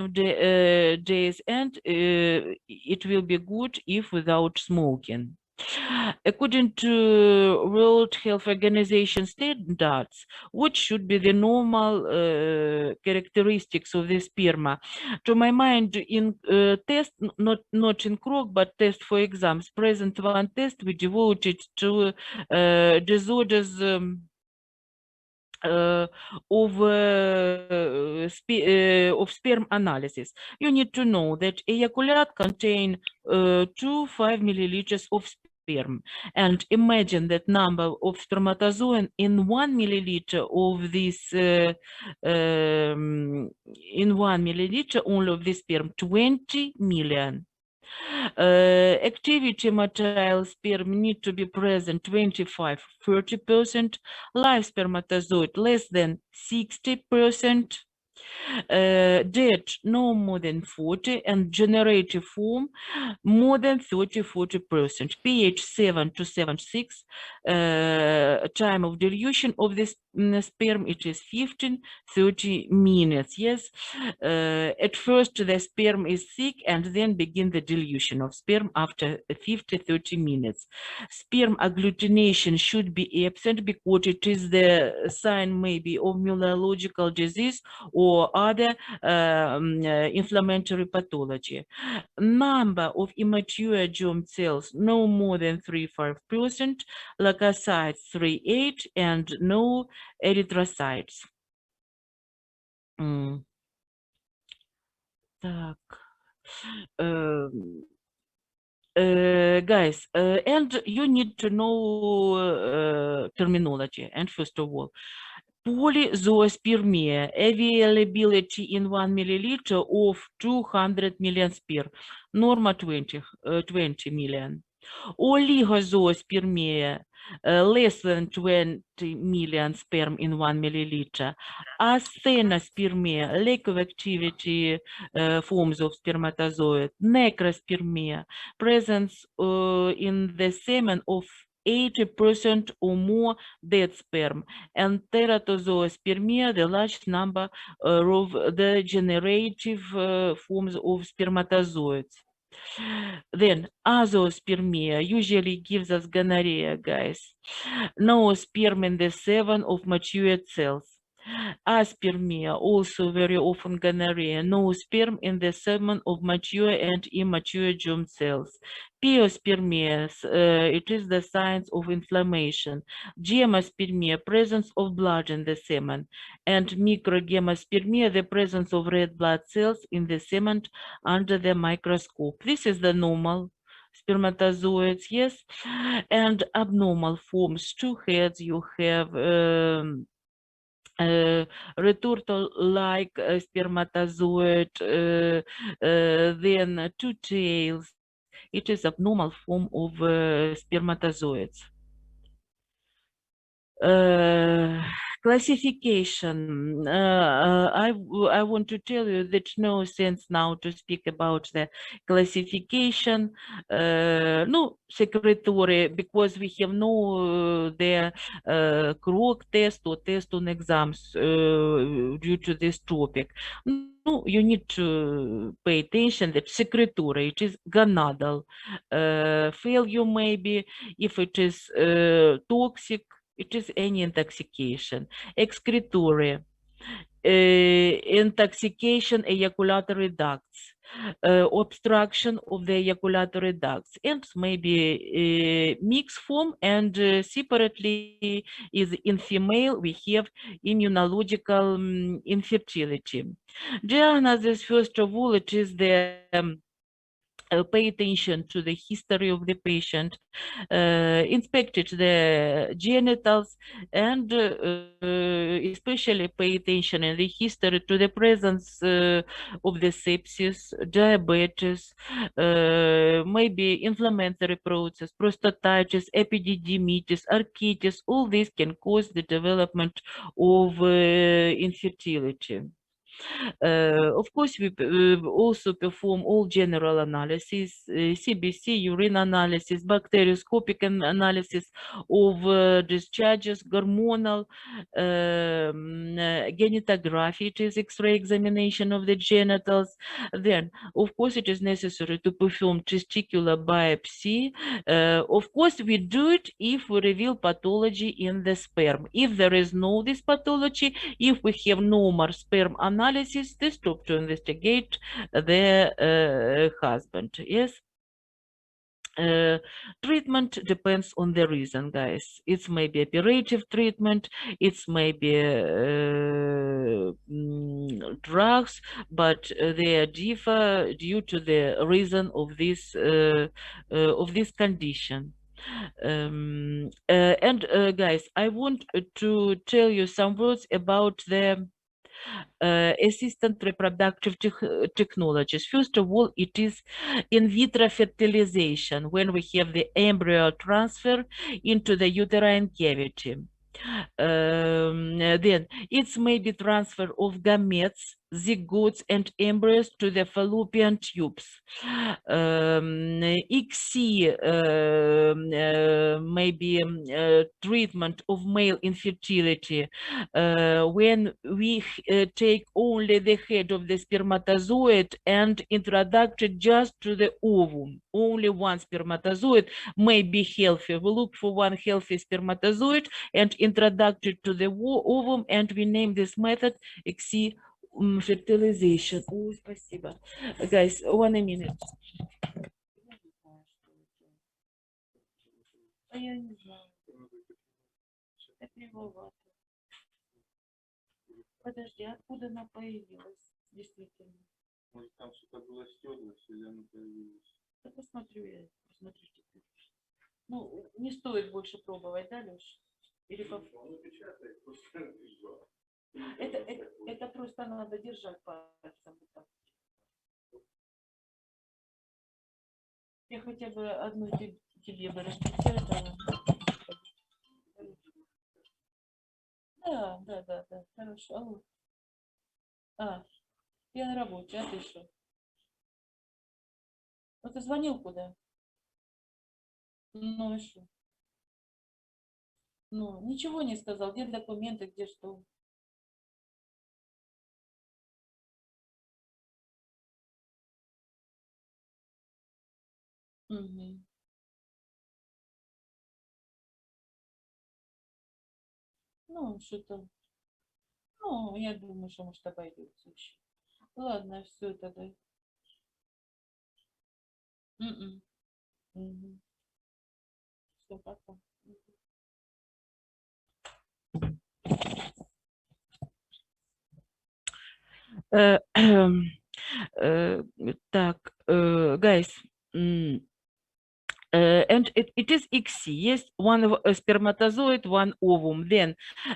days, and it will be good if without smoking. According to World Health Organization standards, what should be the normal characteristics of the sperma? To my mind, in test, not in Krog, but test for exams, present one test we devoted to disorders. Uh, of sperm analysis. You need to know that ejaculate contain 5 milliliters of sperm, and imagine that number of spermatozoa in 1 milliliter of this in 1 milliliter only of this sperm, 20 million. Activity motile sperm need to be present 25-30%, live spermatozoid less than 60%, dead no more than 40, and generative form more than 30-40%, pH 7 to 7.6, time of dilution of this sperm it is 15-30 minutes. Yes, at first the sperm is thick and then begin the dilution of sperm after 50-30 minutes. Sperm agglutination should be absent because it is the sign maybe of neurological disease or other inflammatory pathology. Number of immature germ cells no more than 3-5%, leukocytes 3-8, and no erythrocytes. Так. Guys, and you need to know terminology. And first of all, polyzoospermia, availability in 1 milliliter of 200 million sperm, norma 20 million. Oligozoospermia, less than 20 million sperm in 1 milliliter. Asthenospermia, lack of activity forms of spermatozoid. Necrospermia, presence in the semen of 80% or more dead sperm, and teratozoospermia, the large number of the generative forms of spermatozoids. Then azoospermia usually gives us gonorrhea, guys. No sperm in the semen of matured cells. Aspermia, also very often gonorrhea, no sperm in the semen of mature and immature germ cells. Piospermia, it is the signs of inflammation. Gemospermia, presence of blood in the semen. And microgemospermia, the presence of red blood cells in the semen under the microscope. This is the normal spermatozoids, yes. And abnormal forms, two heads, you have retortal-like spermatozoid, then two tails. It is abnormal form of spermatozoids. Classification. I want to tell you that no sense now to speak about the classification, no secretory, because we have no the Krog test or test on exams due to this topic. No, you need to pay attention that secretory, it is gonadal. Failure maybe if it is toxic, it is any intoxication. Excretory, intoxication ejaculatory ducts, obstruction of the ejaculatory ducts, and maybe mixed form, and separately is in female we have immunological infertility. Diagnosis, first of all, it is the pay attention to the history of the patient, inspected the genitals, and especially pay attention in the history to the presence of the sepsis, diabetes, maybe inflammatory process, prostatitis, epididymitis, architis. All this can cause the development of infertility. Of course, we also perform all general analysis, CBC, urine analysis, bacterioscopic analysis of discharges, hormonal genitography, it is X-ray examination of the genitals. Then, of course, it is necessary to perform testicular biopsy. Of course, we do it if we reveal pathology in the sperm. If there is no this pathology, if we have normal sperm analysis, they stop to investigate the husband. Yes. Treatment depends on the reason, guys. It's maybe operative treatment, it's maybe drugs, but they differ due to the reason of this condition. Guys, I want to tell you some words about the assistant reproductive technologies. First of all, it is in vitro fertilization, when we have the embryo transfer into the uterine cavity. Then it's maybe transfer of gametes, zygotes, and embryos to the fallopian tubes. XC maybe treatment of male infertility when we take only the head of the spermatozoid and introduce it just to the ovum. Only one spermatozoid may be healthy. We look for one healthy spermatozoid and introduce it to the ovum, and we name this method XC fertilization. Ой, спасибо. Guys, 1 minute. А я не знаю. Это кривовато. Подожди, откуда она появилась? Действительно. Может, там что-то было стерлось, или оно появилось? Да посмотрю я, посмотрю теперь. Ну, не стоит больше пробовать, да, Леш? Или это просто надо держать пальцем. Я хотя бы одну тебе бы распечатала. Да, хорошо. Я на работе, а ты что? Ну, ты звонил куда? Ну и что? Ну, ничего не сказал, где документы, где что? Угу. Ну, что-то. Ну, я думаю, что может обойдется еще. Ладно, все тогда. Угу. Все, пока. Так, guys, and it is XC, yes, one spermatozoid, one ovum. Then,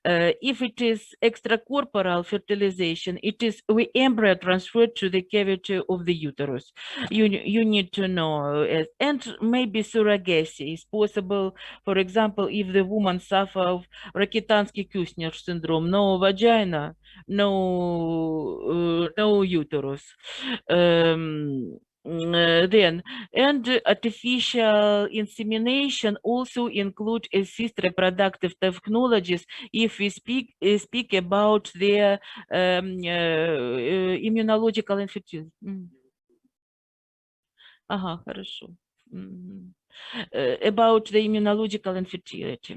if it is extracorporeal fertilization, it is the embryo transferred to the cavity of the uterus. You need to know, and maybe surrogacy is possible. For example, if the woman suffers of Rokitansky-Kushner syndrome, no vagina, no uterus. Then, and artificial insemination also include assist reproductive technologies if we speak about their immunological infertility. Ага, хорошо. About the immunological infertility.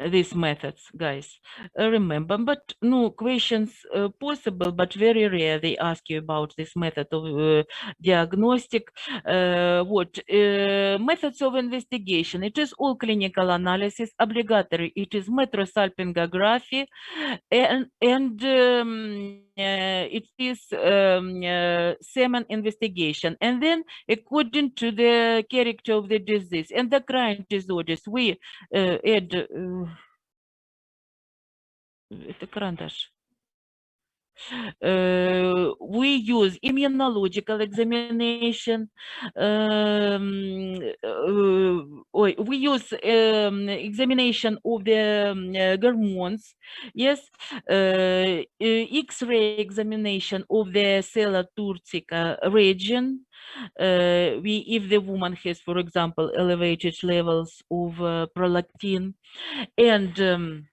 These methods, guys, remember, but no questions possible, but very rare they ask you about this method of diagnostic. What methods of investigation? It is all clinical analysis, obligatory. It is metrosalpingography, and it is semen investigation, and then according to the character of the disease, endocrine disorders, we add это карандаш. We use immunological examination. We use examination of the hormones. Yes, X-ray examination of the cellular turcica region. If the woman has, for example, elevated levels of prolactin, and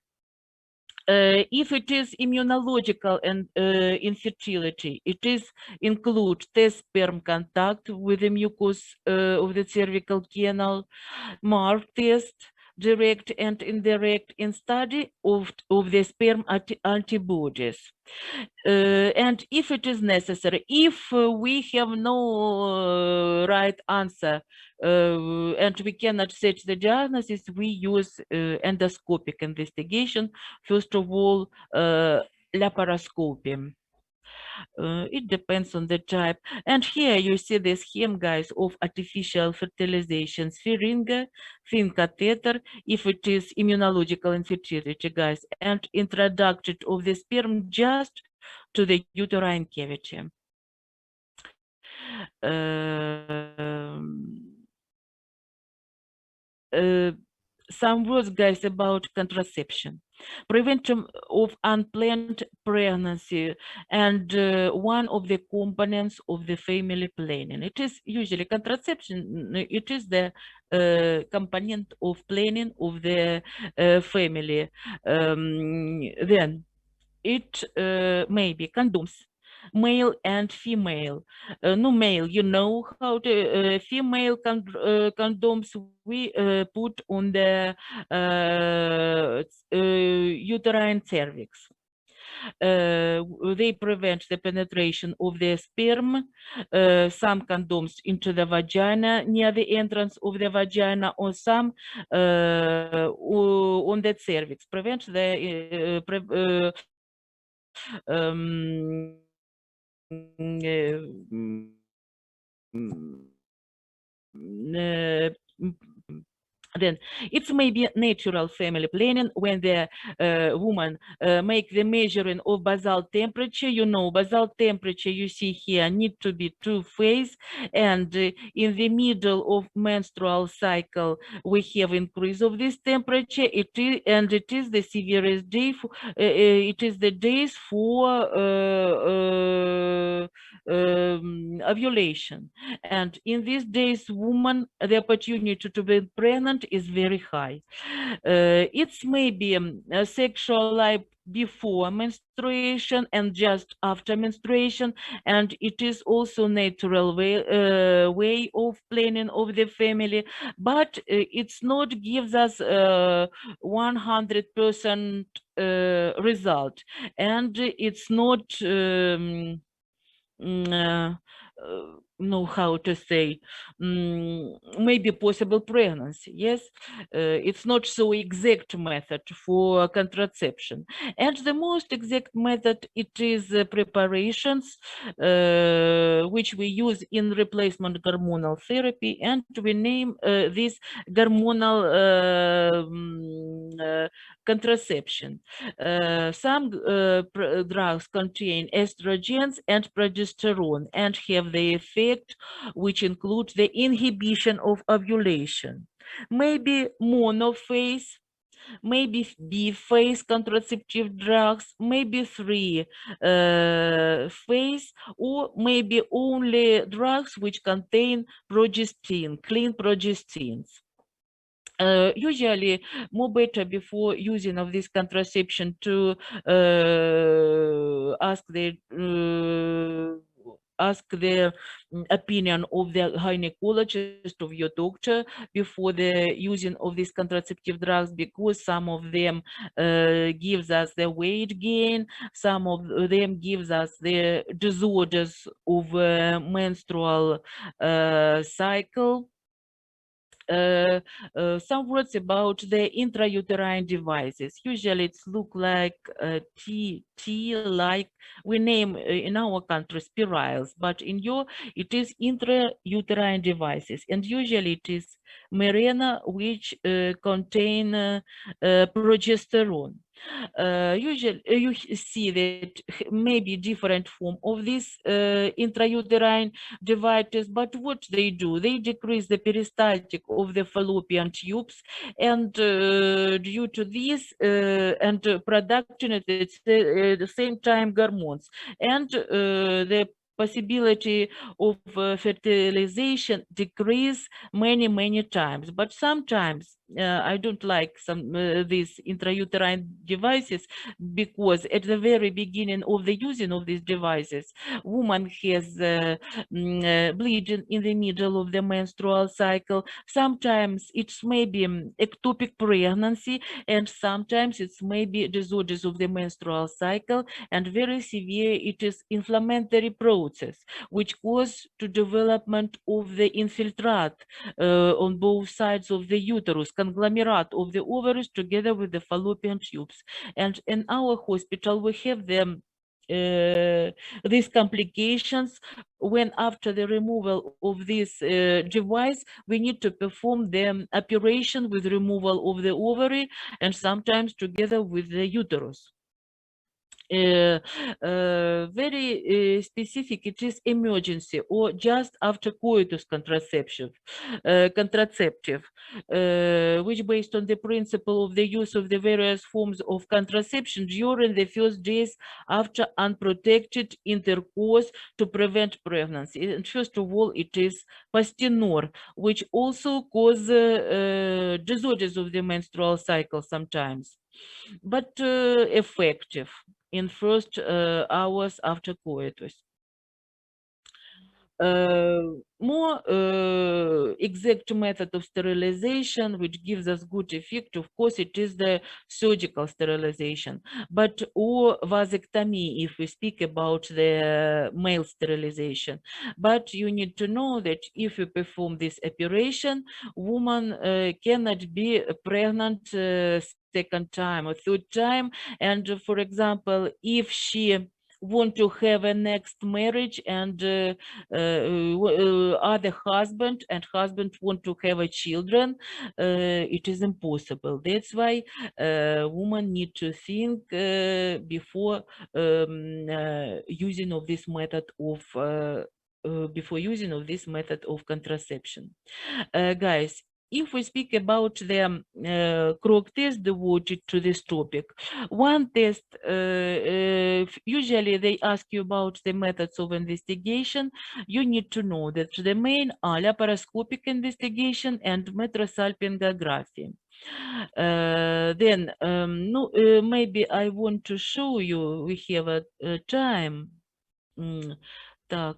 if it is immunological and infertility, it is include test sperm contact with the mucus of the cervical canal, mark test, direct and indirect, in study of the sperm antibodies. And if it is necessary, if we have no right answer and we cannot set the diagnosis, we use endoscopic investigation. First of all, laparoscopy. It depends on the type. And here you see the scheme, guys, of artificial fertilization, syringe, thin catheter, if it is immunological infertility, guys, and introduction of the sperm just to the uterine cavity. Some words, guys, about contraception, prevention of unplanned pregnancy, and one of the components of the family planning. It is usually contraception. It is the component of planning of the family. Then it may be condoms, male and female. No, male, you know how to female condoms we put on the uterine cervix. They prevent the penetration of the sperm, some condoms into the vagina near the entrance of the vagina, or some on the cervix, prevent the then it's maybe natural family planning when the woman make the measuring of basal temperature. You know, basal temperature you see here need to be 2 phase, and in the middle of menstrual cycle we have increase of this temperature. It is the severest day for, it is the days for ovulation, and in these days woman the opportunity to be pregnant is very high. It's maybe a sexual life before menstruation and just after menstruation, and it is also natural way of planning of the family, but it's not gives us 100% result, and it's not know how to say, maybe possible pregnancy. Yes, it's not so exact method for contraception, and the most exact method it is preparations which we use in replacement hormonal therapy, and we name this hormonal contraception. Some drugs contain estrogens and progesterone and have the effect which includes the inhibition of ovulation. Maybe monophase, maybe biphase contraceptive drugs, maybe 3 phase, or maybe only drugs which contain progestin, clean progestins. Usually more better before using of this contraception to ask the opinion of the gynecologist, of your doctor, before the using of these contraceptive drugs, because some of them gives us the weight gain, some of them gives us the disorders of menstrual cycle. Some words about the intrauterine devices. Usually it's look like like we name in our country spirals, but in your it is intrauterine devices, and usually it is Mirena which contain progesterone. Usually, you see that maybe different form of this intrauterine devices, but what they do, they decrease the peristaltic of the fallopian tubes, and due to this and production at the same time hormones, and the possibility of fertilization decrease many times. But sometimes I don't like some these intrauterine devices, because at the very beginning of the using of these devices, woman has bleeding in the middle of the menstrual cycle. Sometimes it's maybe ectopic pregnancy, and sometimes it's maybe disorders of the menstrual cycle, and very severe it is inflammatory process, which cause to development of the infiltrate on both sides of the uterus, conglomerate of the ovaries together with the fallopian tubes. And in our hospital, we have them these complications when after the removal of this device, we need to perform the operation with removal of the ovary and sometimes together with the uterus. Very specific, it is emergency or just after coitus contraceptive, which based on the principle of the use of the various forms of contraception during the first days after unprotected intercourse to prevent pregnancy. And first of all, it is Pastinor, which also cause disorders of the menstrual cycle sometimes, but effective in first hours after coitus. More exact method of sterilization, which gives us good effect, of course, it is the surgical sterilization, but or vasectomy if we speak about the male sterilization. But you need to know that if you perform this operation, woman cannot be pregnant second time or third time. And for example, if she want to have a next marriage and other husband want to have a children, it is impossible. That's why women need to think before using of this method of contraception. Guys, if we speak about the Krog test devoted to this topic, one test, usually they ask you about the methods of investigation. You need to know that the main are laparoscopic investigation and metrosalpingography. Then, no, maybe I want to show you, we have a time. Так,